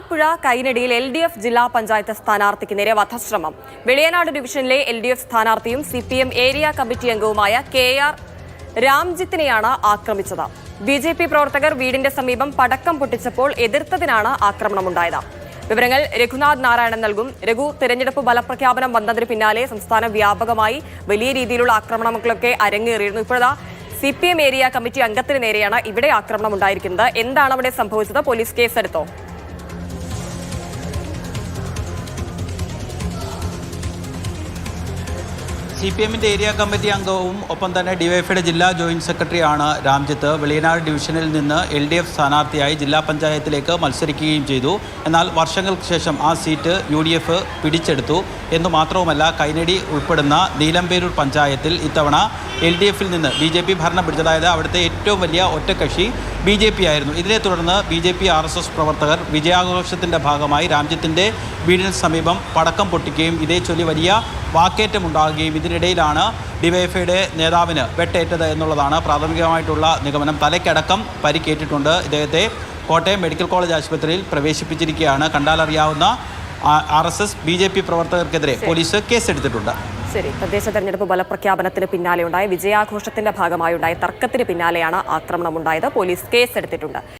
Alappuzha കൈനടിയിൽ LDF ജില്ലാ പഞ്ചായത്ത് സ്ഥാനാർത്ഥിക്ക് നേരെ വധശ്രമം. വെളിയനാട് ഡിവിഷനിലെ LDF സ്ഥാനാർത്ഥിയും CPM ഏരിയ കമ്മിറ്റി അംഗവുമായ KR രാംജിത്തിനെയാണ് ആക്രമിച്ചത്. BJP പ്രവർത്തകർ വീടിന്റെ സമീപം പടക്കം പൊട്ടിച്ചപ്പോൾ എതിർത്തതിനാണ് ആക്രമണമുണ്ടായത്. വിവരങ്ങൾ രഘുനാഥ് നാരായണൻ നൽകും. രഘു, തെരഞ്ഞെടുപ്പ് ഫലപ്രഖ്യാപനം വന്നതിന് പിന്നാലെ സംസ്ഥാന വ്യാപകമായി വലിയ രീതിയിലുള്ള ആക്രമണങ്ങളൊക്കെ അരങ്ങേറിയിരുന്നു. ഇപ്പോഴാ CPM ഏരിയ കമ്മിറ്റി അംഗത്തിന് നേരെയാണ് ഇവിടെ ആക്രമണം ഉണ്ടായിരിക്കുന്നത്. എന്താണ് അവിടെ സംഭവിച്ചത്? പോലീസ് കേസെടുത്തോ? CPMന്റെ ഏരിയ കമ്മിറ്റി അംഗവും ഒപ്പം തന്നെ ഡിവൈഎഫ്ഐയുടെ ജില്ലാ ജോയിന്റ് സെക്രട്ടറിയാണ് രാംജിത്ത്. വെളിയനാട് ഡിവിഷനിൽ നിന്ന് LDF സ്ഥാനാർത്ഥിയായി ജില്ലാ പഞ്ചായത്തിലേക്ക് മത്സരിക്കുകയും ചെയ്തു. എന്നാൽ വർഷങ്ങൾക്ക് ശേഷം ആ സീറ്റ് UDF പിടിച്ചെടുത്തു എന്നു മാത്രവുമല്ല, കൈനടി ഉൾപ്പെടുന്ന നീലമ്പേരൂർ പഞ്ചായത്തിൽ ഇത്തവണ LDFിൽ നിന്ന് BJP ഭരണം പിടിച്ചതായത് അവിടുത്തെ ഏറ്റവും വലിയ ഒറ്റക്കക്ഷി BJP ആയിരുന്നു. ഇതിനെ തുടർന്ന് BJP RSS പ്രവർത്തകർ വിജയാഘോഷത്തിൻ്റെ ഭാഗമായി രാംജിത്തിൻ്റെ വീടിന് സമീപം പടക്കം പൊട്ടിക്കുകയും ഇതേ ചൊല്ലി വലിയ വാക്കേറ്റമുണ്ടാകുകയും ഇതിനിടയിലാണ് ഡിവൈഎഫ്ഐയുടെ നേതാവിന് വെട്ടേറ്റത് എന്നുള്ളതാണ് പ്രാഥമികമായിട്ടുള്ള നിഗമനം. തലയ്ക്കടക്കം പരിക്കേറ്റിട്ടുണ്ട്. ഇദ്ദേഹത്തെ കോട്ടയം മെഡിക്കൽ കോളേജ് ആശുപത്രിയിൽ പ്രവേശിപ്പിച്ചിരിക്കുകയാണ്. കണ്ടാലറിയാവുന്ന RSS BJP പ്രവർത്തകർക്കെതിരെ പോലീസ് കേസെടുത്തിട്ടുണ്ട്. ശരി, തദ്ദേശ തെരഞ്ഞെടുപ്പ് ഫലപ്രഖ്യാപനത്തിന് പിന്നാലെ ഉണ്ടായ വിജയാഘോഷത്തിന്റെ ഭാഗമായി ഉണ്ടായ തർക്കത്തിന് പിന്നാലെയാണ് ആക്രമണമുണ്ടായത്. പോലീസ് കേസെടുത്തിട്ടുണ്ട്.